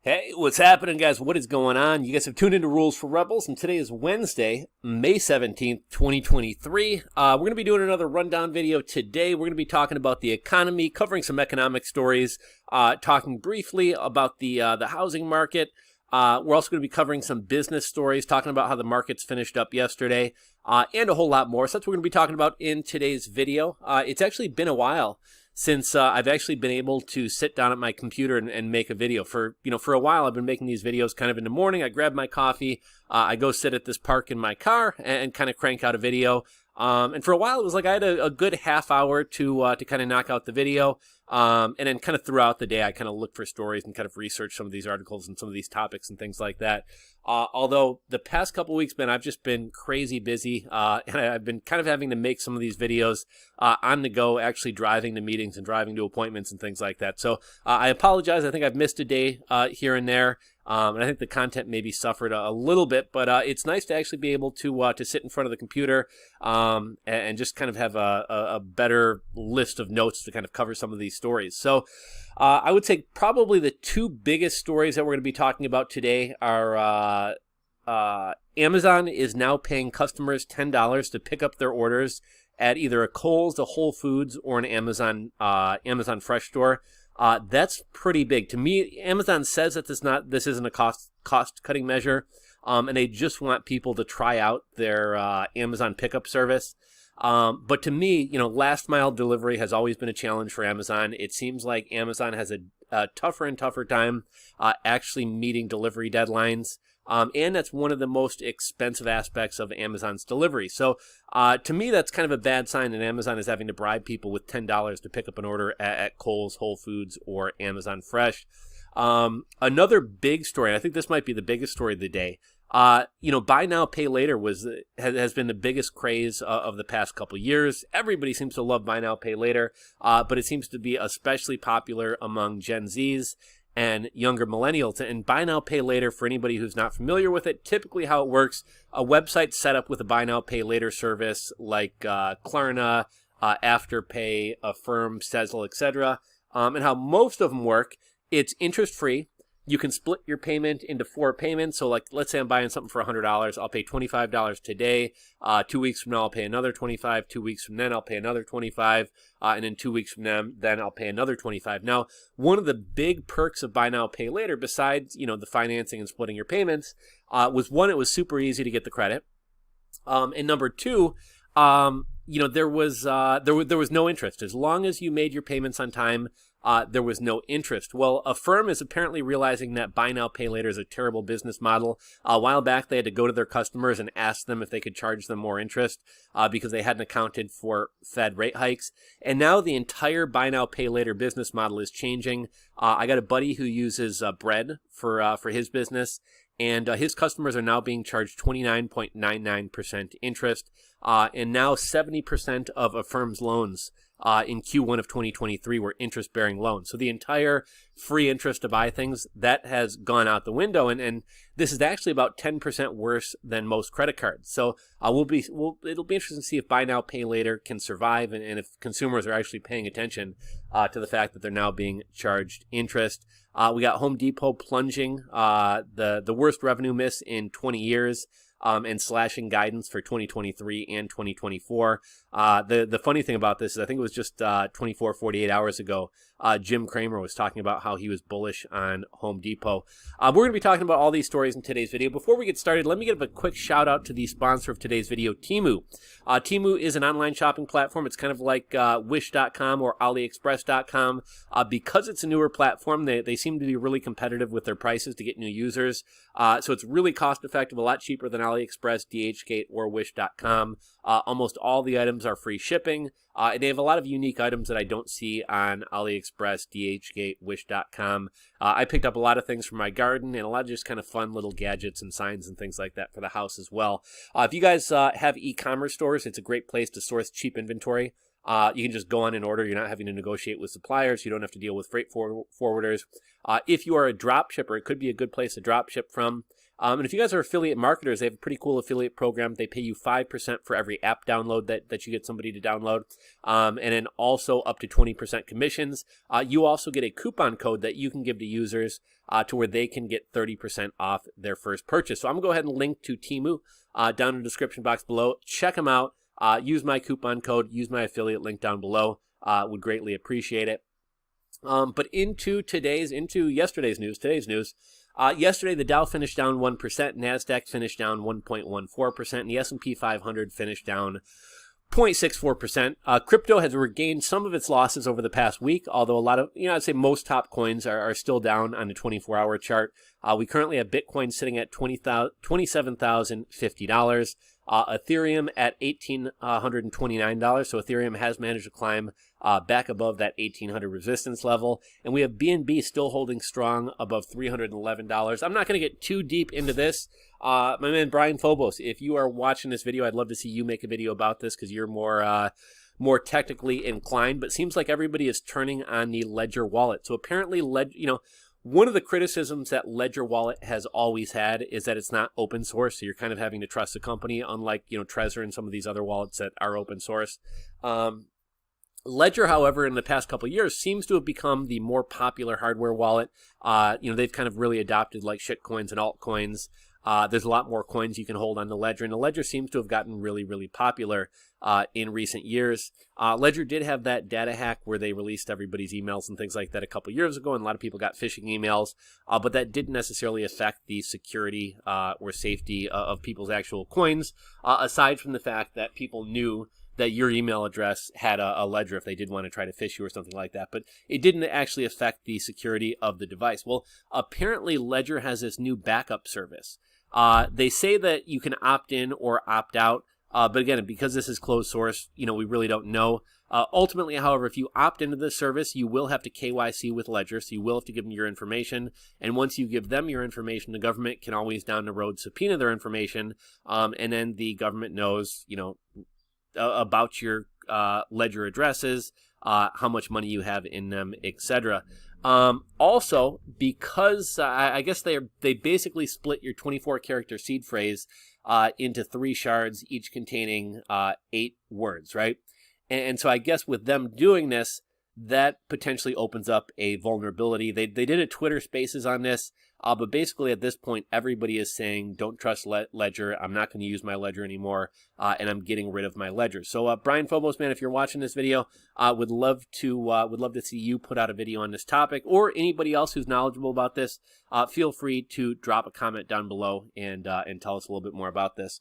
Hey, what's happening, guys? What is going on? You guys have tuned into Rules for Rebels, and today is Wednesday, May 17th, 2023. We're going to be doing another rundown video today. We're going to be talking about the economy, covering some economic stories, talking briefly about the housing market. We're also going to be covering some business stories, talking about how the markets finished up yesterday, and a whole lot more. So that's what we're going to be talking about in today's video. It's actually been a while since I've actually been able to sit down at my computer and make a video. For a while, I've been making these videos kind of in the morning. I grab my coffee, I go sit at this park in my car and kind of crank out a video. And for a while, it was like I had a good half hour to kind of knock out the video. And then kind of throughout the day, I kind of look for stories and kind of research some of these articles and some of these topics and things like that. Although the past couple weeks, I've just been crazy busy, and I've been kind of having to make some of these videos on the go, actually driving to meetings and driving to appointments and things like that. So I apologize. I think I've missed a day here and there. And I think the content maybe suffered a little bit, but it's nice to actually be able to sit in front of the computer and just kind of have a better list of notes to kind of cover some of these stories. So I would say probably the two biggest stories that we're going to be talking about today are Amazon is now paying customers $10 to pick up their orders at either a Kohl's, a Whole Foods, or an Amazon Fresh store. That's pretty big. To me, Amazon says that this isn't a cost-cutting measure, and they just want people to try out their Amazon pickup service. But to me, last mile delivery has always been a challenge for Amazon. It seems like Amazon has a tougher and tougher time actually meeting delivery deadlines. And that's one of the most expensive aspects of Amazon's delivery. So to me, that's kind of a bad sign that Amazon is having to bribe people with $10 to pick up an order at Kohl's, Whole Foods, or Amazon Fresh. Another big story, and I think this might be the biggest story of the day, buy now, pay later has been the biggest craze of the past couple of years. Everybody seems to love buy now, pay later, but it seems to be especially popular among Gen Zs and younger millennials. And buy now, pay later, for anybody who's not familiar with it, typically how it works, a website set up with a buy now, pay later service like Klarna, Afterpay, Affirm, Sezzle, etc. And how most of them work, it's interest-free. You can split your payment into 4 payments. So like, let's say I'm buying something for $100. I'll pay $25 today. 2 weeks from now, I'll pay another $25. 2 weeks from then, I'll pay another $25. And then 2 weeks from then I'll pay another $25. Now, one of the big perks of buy now, pay later, besides, the financing and splitting your payments, was one, it was super easy to get the credit. And number two, there was no interest. As long as you made your payments on time, there was no interest. Well, Affirm is apparently realizing that buy now, pay later is a terrible business model. A while back, they had to go to their customers and ask them if they could charge them more interest because they hadn't accounted for Fed rate hikes. And now the entire buy now, pay later business model is changing. I got a buddy who uses Bread for his business, and his customers are now being charged 29.99% interest. And now 70% of Affirm's loans in Q1 of 2023 were interest-bearing loans. So the entire free interest to buy things, that has gone out the window. And this is actually about 10% worse than most credit cards. So it'll be interesting to see if buy now, pay later can survive, and if consumers are actually paying attention to the fact that they're now being charged interest. We got Home Depot plunging the worst revenue miss in 20 years. And slashing guidance for 2023 and 2024. The funny thing about this is I think it was just 48 hours ago, Jim Cramer was talking about how he was bullish on Home Depot. We're going to be talking about all these stories in today's video. Before we get started, let me give a quick shout out to the sponsor of today's video, TEMU. TEMU is an online shopping platform. It's kind of like Wish.com or AliExpress.com. Because it's a newer platform, they seem to be really competitive with their prices to get new users. So it's really cost effective, a lot cheaper than AliExpress, DHgate, or Wish.com. Almost all the items are free shipping. They have a lot of unique items that I don't see on AliExpress, DHgate, Wish.com. I picked up a lot of things for my garden and a lot of just kind of fun little gadgets and signs and things like that for the house as well. If you guys have e-commerce stores, it's a great place to source cheap inventory. You can just go on and order. You're not having to negotiate with suppliers. You don't have to deal with freight forwarders. If you are a drop shipper, it could be a good place to drop ship from. And if you guys are affiliate marketers, they have a pretty cool affiliate program. They pay you 5% for every app download that you get somebody to download, and then also up to 20% commissions. You also get a coupon code that you can give to users to where they can get 30% off their first purchase. So I'm going to go ahead and link to TEMU down in the description box below. Check them out. Use my coupon code. Use my affiliate link down below. Would greatly appreciate it. But into yesterday's news, today's news. Yesterday, the Dow finished down 1%, NASDAQ finished down 1.14%, and the S&P 500 finished down 0.64%. Crypto has regained some of its losses over the past week, although a lot of, I'd say most top coins are still down on the 24-hour chart. We currently have Bitcoin sitting at $27,050. Ethereum at $1,829. So Ethereum has managed to climb back above that 1,800 resistance level. And we have BNB still holding strong above $311. I'm not going to get too deep into this. My man Brian Phobos, if you are watching this video, I'd love to see you make a video about this because you're more technically inclined. But it seems like everybody is turning on the Ledger wallet. So apparently, one of the criticisms that Ledger Wallet has always had is that it's not open source, so you're kind of having to trust the company, unlike Trezor and some of these other wallets that are open source. Ledger, however, in the past couple of years, seems to have become the more popular hardware wallet. They've kind of really adopted like shitcoins and altcoins. There's a lot more coins you can hold on the Ledger, and the Ledger seems to have gotten really, really popular in recent years. Ledger did have that data hack where they released everybody's emails and things like that a couple years ago, and a lot of people got phishing emails, but that didn't necessarily affect the security or safety of people's actual coins, aside from the fact that people knew that your email address had a ledger if they did want to try to phish you or something like that. But it didn't actually affect the security of the device. Well, apparently Ledger has this new backup service. They say that you can opt in or opt out. But again, because this is closed source, we really don't know. Ultimately, however, if you opt into this service, you will have to KYC with Ledger, so you will have to give them your information. And once you give them your information, the government can always down the road subpoena their information, and then the government knows, about your Ledger addresses, how much money you have in them, etc. Also, because I guess they basically split your 24-character seed phrase into 3 shards, each containing 8 words, right? And so I guess with them doing this, that potentially opens up a vulnerability. They did a Twitter Spaces on this, but basically at this point, everybody is saying, don't trust Ledger. I'm not going to use my Ledger anymore, and I'm getting rid of my Ledger. So Brian Phobos, man, if you're watching this video, would love to see you put out a video on this topic, or anybody else who's knowledgeable about this. Feel free to drop a comment down below and tell us a little bit more about this.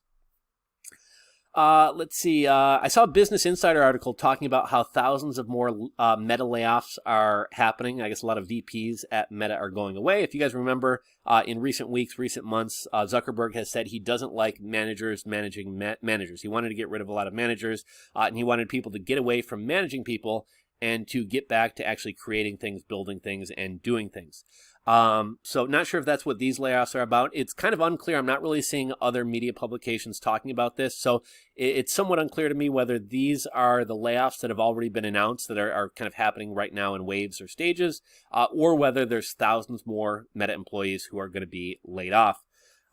Let's see. I saw a Business Insider article talking about how thousands of more Meta layoffs are happening. I guess a lot of VPs at Meta are going away. If you guys remember, in recent weeks, recent months, Zuckerberg has said he doesn't like managers managing managers. He wanted to get rid of a lot of managers, and he wanted people to get away from managing people and to get back to actually creating things, building things, and doing things. So not sure if that's what these layoffs are about. It's kind of unclear. I'm not really seeing other media publications talking about this. So it's somewhat unclear to me whether these are the layoffs that have already been announced that are kind of happening right now in waves or stages, or whether there's thousands more Meta employees who are going to be laid off.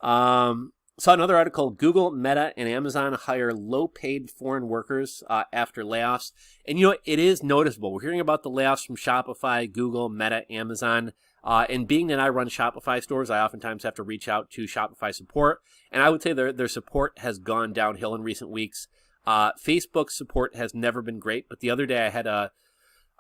Saw another article, Google, Meta, and Amazon hire low-paid foreign workers after layoffs. And it is noticeable. We're hearing about the layoffs from Shopify, Google, Meta, Amazon. And being that I run Shopify stores, I oftentimes have to reach out to Shopify support. And I would say their support has gone downhill in recent weeks. Facebook support has never been great. But the other day I had a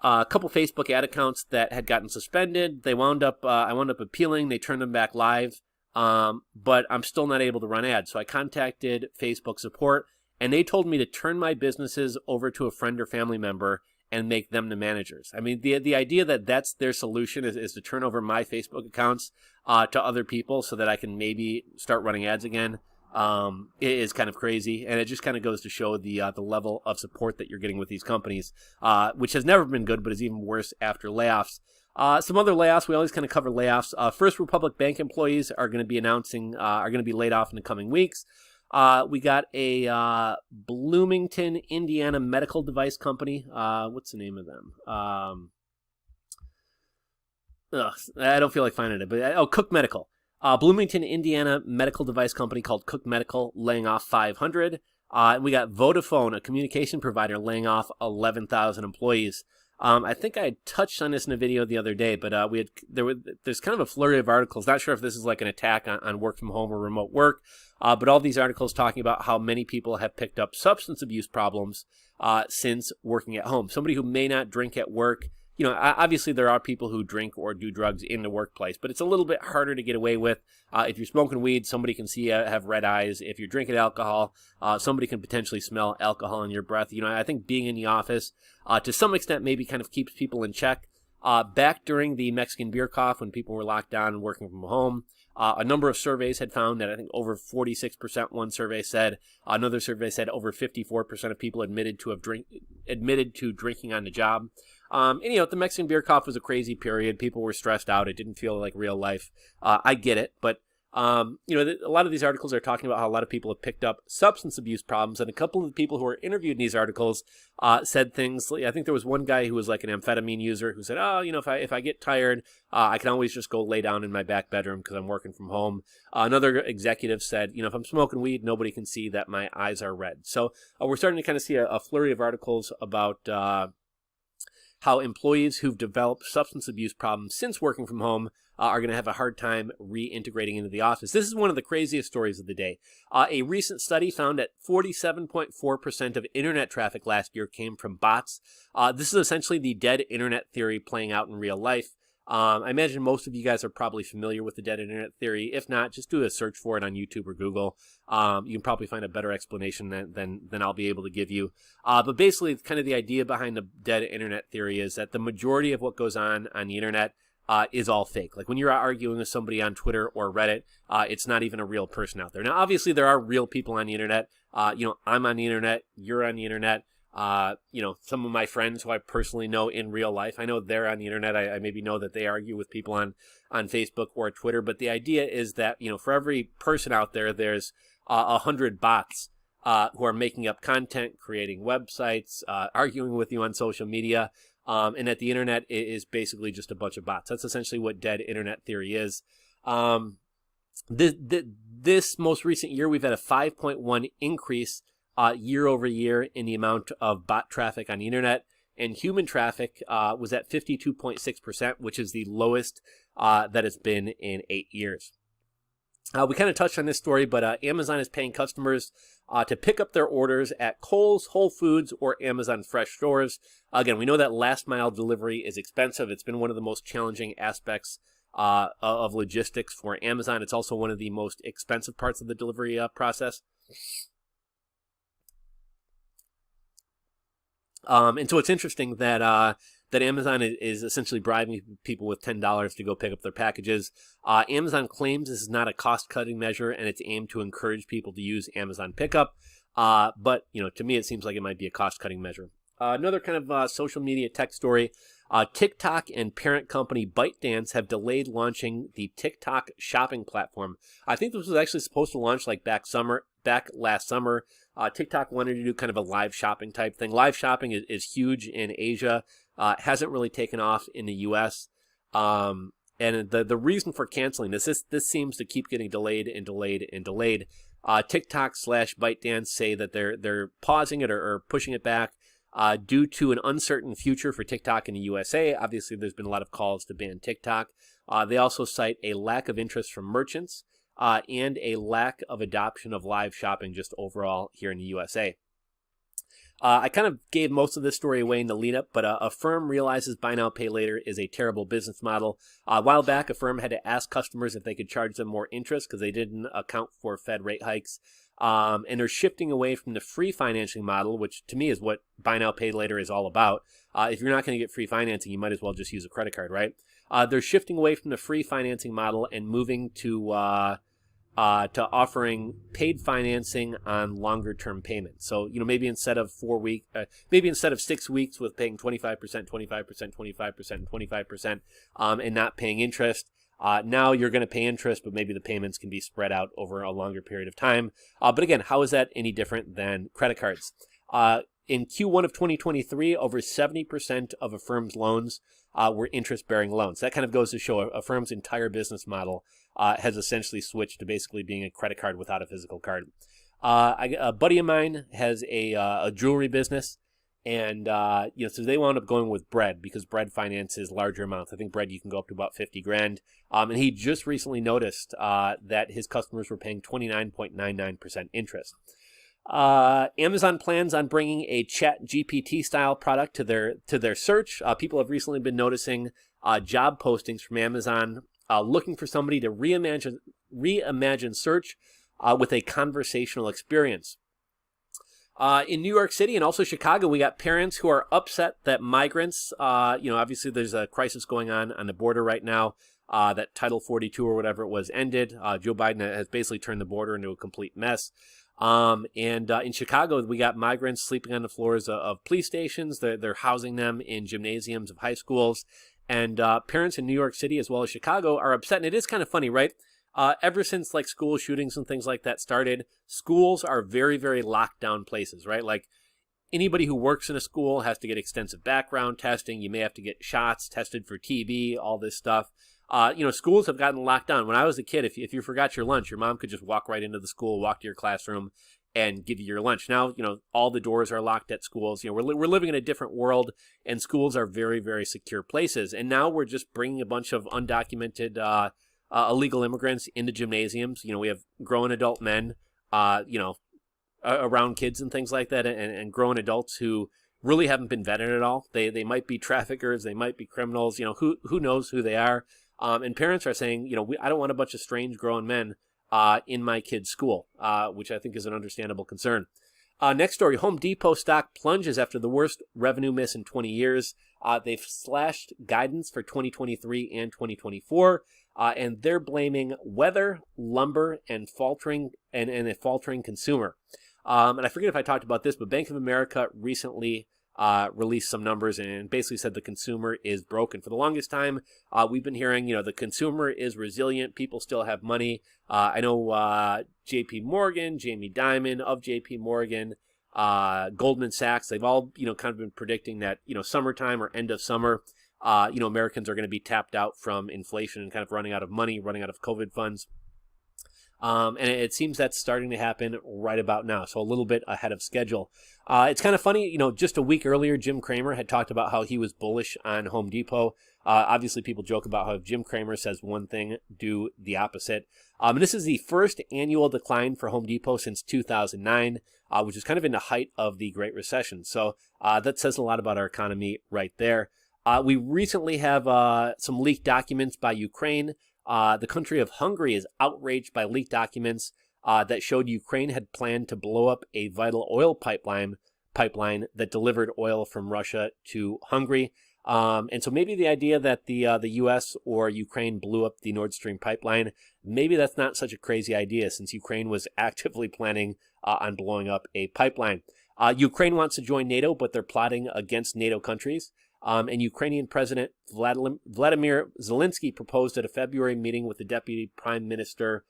couple Facebook ad accounts that had gotten suspended. I wound up appealing. They turned them back live. But I'm still not able to run ads. So I contacted Facebook support, and they told me to turn my businesses over to a friend or family member and make them the managers. I mean, the idea that that's their solution is to turn over my Facebook accounts to other people so that I can maybe start running ads again is kind of crazy. And it just kind of goes to show the level of support that you're getting with these companies, which has never been good, but is even worse after layoffs. Some other layoffs, we always kind of cover layoffs. First Republic Bank employees are going to be laid off in the coming weeks. We got a Bloomington, Indiana medical device company. What's the name of them? I don't feel like finding it, but Cook Medical. Bloomington, Indiana medical device company called Cook Medical laying off 500. And we got Vodafone, a communication provider, laying off 11,000 employees. I think I touched on this in a video the other day, but there's kind of a flurry of articles. Not sure if this is like an attack on work from home or remote work, but all these articles talking about how many people have picked up substance abuse problems since working at home. Somebody who may not drink at work. You know, obviously there are people who drink or do drugs in the workplace, but it's a little bit harder to get away with. If you're smoking weed, somebody can see you have red eyes. If you're drinking alcohol, somebody can potentially smell alcohol in your breath. You know, I think being in the office, to some extent, maybe kind of keeps people in check. Back during the Mexican beer cough, when people were locked down and working from home, a number of surveys had found that I think over 46%, one survey said, another survey said over 54% of people admitted to drinking on the job. And, you know, the Mexican beer cough was a crazy period. People were stressed out. It didn't feel like real life. I get it. But, you know, a lot of these articles are talking about how a lot of people have picked up substance abuse problems. And a couple of the people who were interviewed in these articles said things. I think there was one guy who was like an amphetamine user who said, oh, you know, if I get tired, I can always just go lay down in my back bedroom because I'm working from home. Another executive said, you know, if I'm smoking weed, nobody can see that my eyes are red. So we're starting to kind of see a flurry of articles about how employees who've developed substance abuse problems since working from home are going to have a hard time reintegrating into the office. This is one of the craziest stories of the day. A recent study found that 47.4% of internet traffic last year came from bots. This is essentially the dead internet theory playing out in real life. I imagine most of you guys are probably familiar with the dead internet theory. If not, just do a search for it on YouTube or Google. You can probably find a better explanation than I'll be able to give you. But basically, kind of the idea behind the dead internet theory is that the majority of what goes on the internet is all fake. Like when you're arguing with somebody on Twitter or Reddit, it's not even a real person out there. Now, obviously, there are real people on the internet. You know, I'm on the internet. You're on the internet. You know, some of my friends who I personally know in real life, I know they're on the internet. I maybe know that they argue with people on Facebook or Twitter. But the idea is that, you know, for every person out there, there's 100 bots who are making up content, creating websites, arguing with you on social media. And that the internet is basically just a bunch of bots. That's essentially what dead internet theory is. This most recent year, we've had a 5.1 increase year over year in the amount of bot traffic on the internet, and human traffic was at 52.6%, which is the lowest that it's been in 8 years. We kind of touched on this story, but Amazon is paying customers to pick up their orders at Kohl's, Whole Foods, or Amazon Fresh stores. Again, we know that last mile delivery is expensive. It's been one of the most challenging aspects of logistics for Amazon. It's also one of the most expensive parts of the delivery process. And so it's interesting that Amazon is essentially bribing people with $10 to go pick up their packages. Amazon claims this is not a cost-cutting measure, and it's aimed to encourage people to use Amazon Pickup. But, you know, to me, it seems like it might be a cost-cutting measure. Another kind of social media tech story. TikTok and parent company ByteDance have delayed launching the TikTok shopping platform. I think this was actually supposed to launch like back last summer. TikTok wanted to do kind of a live shopping type thing. Live shopping is huge in Asia. Hasn't really taken off in the U.S. And the reason for canceling this seems to keep getting delayed and delayed and delayed. TikTok / ByteDance say that they're pausing it or pushing it back due to an uncertain future for TikTok in the USA. Obviously, there's been a lot of calls to ban TikTok. They also cite a lack of interest from merchants and a lack of adoption of live shopping just overall here in the USA. I kind of gave most of this story away in the lead up, but a firm realizes buy now, pay later is a terrible business model. A while back, a firm had to ask customers if they could charge them more interest because they didn't account for Fed rate hikes. And they're shifting away from the free financing model, which to me is what buy now, pay later is all about. If you're not going to get free financing, you might as well just use a credit card, right? They're shifting away from the free financing model and moving to offering paid financing on longer term payments. So, you know, maybe instead of 6 weeks with paying 25%, 25%, 25%, and 25%, and not paying interest. Now you're going to pay interest, but maybe the payments can be spread out over a longer period of time. But again, how is that any different than credit cards? In Q1 of 2023, over 70% of a firm's loans were interest-bearing loans. That kind of goes to show a firm's entire business model has essentially switched to basically being a credit card without a physical card. A buddy of mine has a jewelry business, and so they wound up going with Bread because Bread finances larger amounts. I think Bread you can go up to about 50 grand. And he just recently noticed that his customers were paying 29.99% interest. Amazon plans on bringing a Chat GPT style product to their search. People have recently been noticing job postings from Amazon looking for somebody to reimagine search with a conversational experience. In New York City and also Chicago, we got parents who are upset that migrants, obviously there's a crisis going on the border right now, that Title 42 or whatever it was ended. Joe Biden has basically turned the border into a complete mess. In Chicago, we got migrants sleeping on the floors of police stations. They're housing them in gymnasiums of high schools. And parents in New York City as well as Chicago are upset. And it is kind of funny, right? Ever since like school shootings and things like that started, schools are very, very locked down places, right? Like anybody who works in a school has to get extensive background testing. You may have to get shots tested for TB, all this stuff. Schools have gotten locked down. When I was a kid, if you forgot your lunch, your mom could just walk right into the school, walk to your classroom, and give you your lunch. Now, all the doors are locked at schools. We're living in a different world, and schools are very, very secure places. And now we're just bringing a bunch of undocumented illegal immigrants into gymnasiums. We have grown adult men, around kids and things like that, and grown adults who really haven't been vetted at all. They might be traffickers, they might be criminals. Who knows who they are? And parents are saying, I don't want a bunch of strange grown men in my kid's school, which I think is an understandable concern. Next story, Home Depot stock plunges after the worst revenue miss in 20 years. They've slashed guidance for 2023 and 2024, and they're blaming weather, lumber, and a faltering consumer. And I forget if I talked about this, but Bank of America recently released some numbers and basically said the consumer is broken. For the longest time, we've been hearing, the consumer is resilient. People still have money. I know J.P. Morgan, Jamie Dimon of J.P. Morgan, Goldman Sachs, they've all, kind of been predicting that, summertime or end of summer, Americans are going to be tapped out from inflation and kind of running out of money, running out of COVID funds. And it seems that's starting to happen right about now, so a little bit ahead of schedule. It's kind of funny, just a week earlier, Jim Cramer had talked about how he was bullish on Home Depot. Obviously, people joke about how if Jim Cramer says one thing, do the opposite. And this is the first annual decline for Home Depot since 2009, which is kind of in the height of the Great Recession. So that says a lot about our economy right there. We recently have some leaked documents by Ukraine. The country of Hungary is outraged by leaked documents that showed Ukraine had planned to blow up a vital oil pipeline that delivered oil from Russia to Hungary. And so maybe the idea that the U.S. or Ukraine blew up the Nord Stream pipeline, maybe that's not such a crazy idea since Ukraine was actively planning on blowing up a pipeline. Ukraine wants to join NATO, but they're plotting against NATO countries. And Ukrainian President Vladimir Zelensky proposed at a February meeting with the Deputy Prime Minister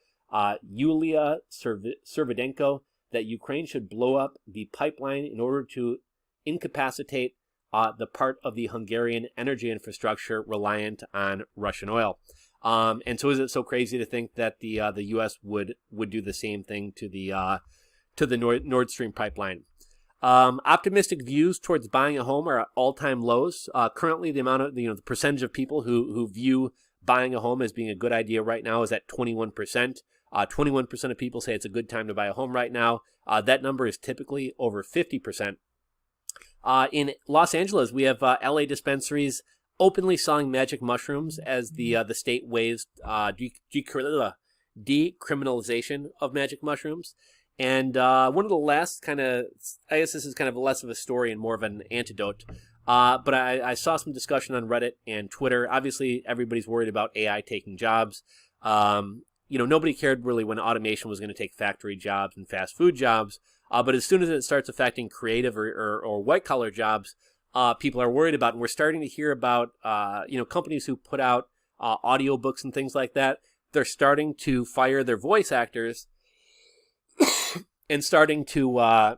Yulia Servydenko that Ukraine should blow up the pipeline in order to incapacitate the part of the Hungarian energy infrastructure reliant on Russian oil. And so is it so crazy to think that the U.S. would do the same thing to the Nord Stream pipeline? Optimistic views towards buying a home are at all-time lows. Currently, the amount of the percentage of people who view buying a home as being a good idea right now is at 21%. 21% of people say it's a good time to buy a home right now. That number is typically over 50%. In Los Angeles, we have LA dispensaries openly selling magic mushrooms as the state waives decriminalization of magic mushrooms. And one of the last I guess this is kind of less of a story and more of an antidote, but I saw some discussion on Reddit and Twitter. Obviously, everybody's worried about AI taking jobs. Nobody cared really when automation was going to take factory jobs and fast food jobs, but as soon as it starts affecting creative or white-collar jobs, people are worried about. And we're starting to hear about, companies who put out audiobooks and things like that. They're starting to fire their voice actors and starting to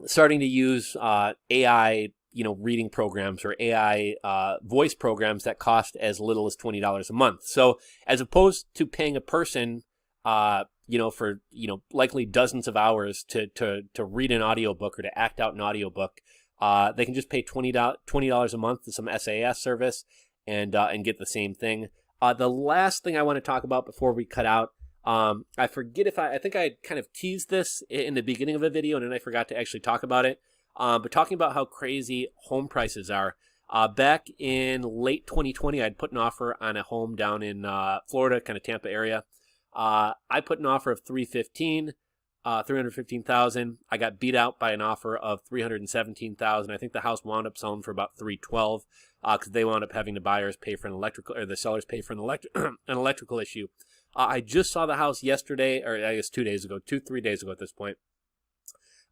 starting to use AI, reading programs or AI voice programs that cost as little as $20 a month. So as opposed to paying a person, for likely dozens of hours to read an audiobook or to act out an audiobook, they can just pay $20 a month to some SAS service and get the same thing. The last thing I want to talk about before we cut out, I forget if I think I kind of teased this in the beginning of a video and then I forgot to actually talk about it. But talking about how crazy home prices are. Back in late 2020, I'd put an offer on a home down in Florida, kind of Tampa area. I put an offer of $315,000. I got beat out by an offer of $317,000. I think the house wound up selling for about $312,000 because they wound up having the buyers pay for an electrical, or the sellers pay for an electrical issue. I just saw the house yesterday, or I guess 3 days ago at this point.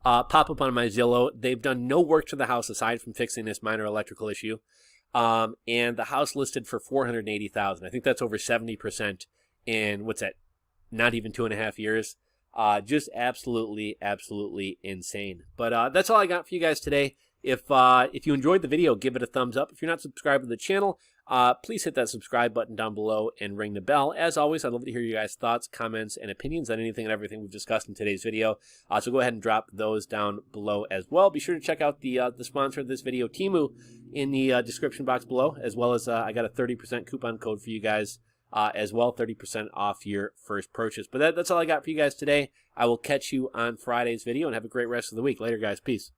Pop up on my Zillow. They've done no work to the house aside from fixing this minor electrical issue. And the house listed for $480,000. I think that's over 70% in, what's that, not even 2.5 years. Just absolutely insane. But that's all I got for you guys today. If you enjoyed the video, give it a thumbs up. If you're not subscribed to the channel, please hit that subscribe button down below and ring the bell. As always, I'd love to hear you guys' thoughts, comments, and opinions on anything and everything we've discussed in today's video. So go ahead and drop those down below as well. Be sure to check out the sponsor of this video, TEMU, in the description box below, as well as I got a 30% coupon code for you guys as well, 30% off your first purchase. But that's all I got for you guys today. I will catch you on Friday's video, and have a great rest of the week. Later, guys. Peace.